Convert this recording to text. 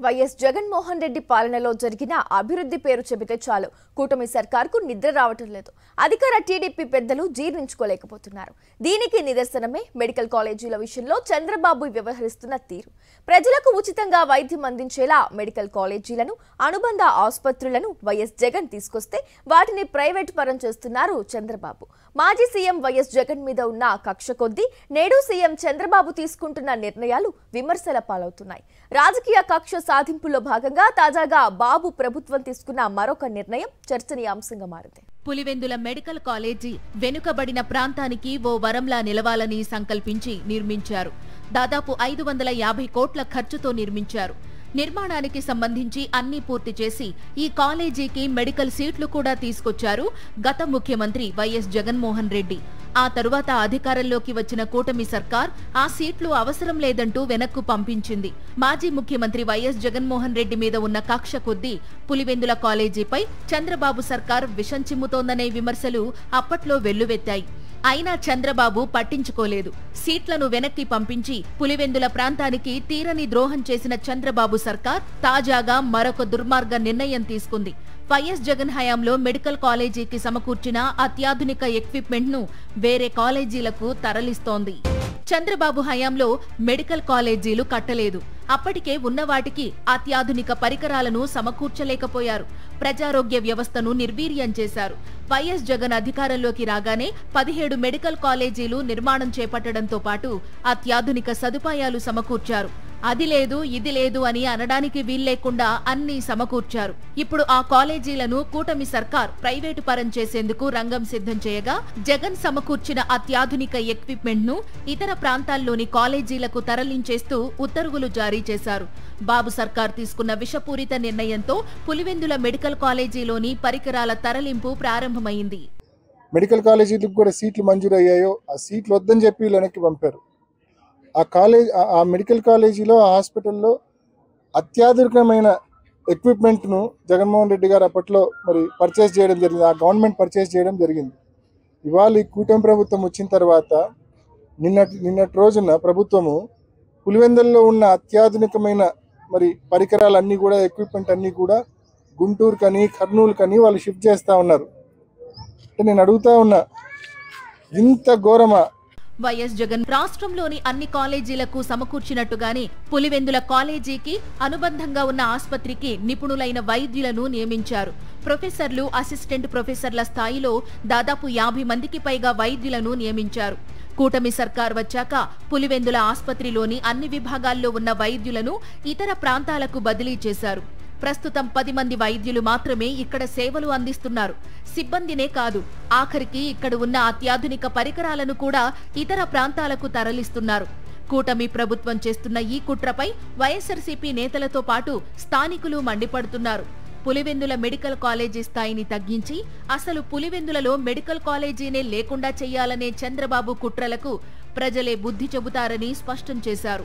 YS Jaganmohan Reddy పాలనలో జరిగిన అభివృద్ధి పేరు చెబితే చాలు కూటమి సర్కార్కు నిద్ర రావటం లేదు. అధికార టీడీపీ పెద్దలు జీర్ణించుకోలేకపోతున్నారు. దీనికి నిదర్శనమే మెడికల్ కాలేజీల విషయంలో చంద్రబాబు వ్యవహరిస్తున్న తీరు. ప్రజలకు ఉచితంగా వైద్యం అందించేలా మెడికల్ కాలేజీలను, అనుబంధ ఆసుపత్రులను వైఎస్ జగన్ తీసుకొస్తే వాటిని ప్రైవేట్ పరం చేస్తున్నారు చంద్రబాబు. మాజీ సీఎం వైఎస్ జగన్ మీద ఉన్న కక్ష కొద్దీ నేడు సీఎం చంద్రబాబు తీసుకుంటున్న నిర్ణయాలు విమర్శల పాలవుతున్నాయి. రాజకీయ కక్ష సాధింపులో భాగంగా తాజాగా బాబు ప్రభుత్వం తీసుకున్న మరొక నిర్ణయం చర్చనీయాంశంగా మారింది. పులివెందుల మెడికల్ కాలేజీ వెనుకబడిన ప్రాంతానికి ఓ వరంలా నిలవాలని సంకల్పించి నిర్మించారు. దాదాపు 550 కోట్ల ఖర్చుతో నిర్మించారు. నిర్మాణానికి సంబంధించి అన్ని పూర్తి చేసి ఈ కాలేజీకి మెడికల్ సీట్లు కూడా తీసుకొచ్చారు గత ముఖ్యమంత్రి వైఎస్ జగన్మోహన్ రెడ్డి. ఆ తరువాత అధికారంలోకి వచ్చిన కూటమి సర్కార్ ఆ సీట్లు అవసరం లేదంటూ వెనక్కు పంపించింది. మాజీ ముఖ్యమంత్రి వైఎస్ జగన్మోహన్ రెడ్డి మీద ఉన్న కక్ష కొద్దీ పులివెందుల కాలేజీపై చంద్రబాబు సర్కార్ విషం చిమ్ముతోందనే విమర్శలు అప్పట్లో వెల్లువెత్తాయి. అయినా చంద్రబాబు పట్టించుకోలేదు. సీట్లను వెనక్కి పంపించి పులివెందుల ప్రాంతానికి తీరని ద్రోహం చేసిన చంద్రబాబు సర్కార్ తాజాగా మరొక దుర్మార్గ నిర్ణయం తీసుకుంది. వైఎస్ జగన్ హయాంలో మెడికల్ కాలేజీకి సమకూర్చిన అత్యాధునిక ఎక్విప్మెంట్ ను వేరే కాలేజీలకు తరలిస్తోంది. చంద్రబాబు హయాంలో మెడికల్ కాలేజీలు కట్టలేదు. అప్పటికే ఉన్న వాటికి అత్యాధునిక పరికరాలను సమకూర్చలేకపోయారు. ప్రజారోగ్య వ్యవస్థను నిర్వీర్యం చేశారు. వైఎస్ జగన్ అధికారంలోకి రాగానే 17 మెడికల్ కాలేజీలు నిర్మాణం చేపట్టడంతో పాటు అత్యాధునిక సదుపాయాలు సమకూర్చారు. అది లేదు ఇది లేదు అని అనడానికి వీల్లేకుండా అన్ని సమకూర్చారు. ఇప్పుడు ఆ కాలేజీలను కూటమి సర్కార్ ప్రైవేటు పరం చేసేందుకు రంగం సిద్ధం చేయగా జగన్ సమకూర్చిన అత్యాధునిక ఎక్విప్మెంట్ ను ఇతర ప్రాంతాల్లోని కాలేజీలకు తరలించేస్తూ ఉత్తర్వులు జారీ చేశారు. బాబు సర్కార్ తీసుకున్న విషపూరిత నిర్ణయంతో పులివెందుల మెడికల్ కాలేజీలోని పరికరాల తరలింపు ప్రారంభమైంది. మెడికల్ కాలేజీలకు కూడా సీట్లు మంజూరయ్యాయో ఆ సీట్లు వద్దని చెప్పి వెనక్కి పంపారు. ఆ మెడికల్ కాలేజీలో, ఆ హాస్పిటల్లో అత్యాధునికమైన ఎక్విప్మెంట్ను జగన్మోహన్ రెడ్డి గారు అప్పట్లో పర్చేస్ చేయడం జరిగింది. ఆ గవర్నమెంట్ పర్చేస్ చేయడం జరిగింది. ఇవాళ ఈ కూటమి ప్రభుత్వం వచ్చిన తర్వాత నిన్నటి రోజున ప్రభుత్వము పులివెందుల్లో ఉన్న అత్యాధునికమైన పరికరాలన్నీ కూడా, ఎక్విప్మెంట్ అన్నీ కూడా గుంటూరు కానీ కర్నూలు కానీ వాళ్ళు షిఫ్ట్ చేస్తూ ఉన్నారు. అంటే నేను అడుగుతా ఉన్నా, ఇంత ఘోరమా? వైఎస్ జగన్ రాష్ట్రంలోని అన్ని కాలేజీలకు సమకూర్చినట్టుగానే పులివెందుల కాలేజీకి అనుబంధంగా ఉన్న ఆసుపత్రికి నిపుణులైన వైద్యులను నియమించారు. ప్రొఫెసర్లు, అసిస్టెంట్ ప్రొఫెసర్ల స్థాయిలో దాదాపు 50 మందికి పైగా వైద్యులను నియమించారు. కూటమి సర్కార్ వచ్చాక పులివెందుల ఆసుపత్రిలోని అన్ని విభాగాల్లో ఉన్న వైద్యులను ఇతర ప్రాంతాలకు బదిలీ చేశారు. ప్రస్తుతం 10 మంది వైద్యులు మాత్రమే ఇక్కడ సేవలు అందిస్తున్నారు. సిబ్బందినే కాదు, ఆఖరికి ఇక్కడ ఉన్న అత్యాధునిక పరికరాలను కూడా ఇతర ప్రాంతాలకు తరలిస్తున్నారు. కూటమి ప్రభుత్వం చేస్తున్న ఈ కుట్రపై వైఎస్ఆర్సీపీ నేతలతో పాటు స్థానికులు మండిపడుతున్నారు. పులివెందుల మెడికల్ కాలేజీ స్థాయిని తగ్గించి అసలు పులివెందులలో మెడికల్ కాలేజీనే లేకుండా చేయాలనే చంద్రబాబు కుట్రలకు ప్రజలే బుద్ధి చెబుతారని స్పష్టం చేశారు.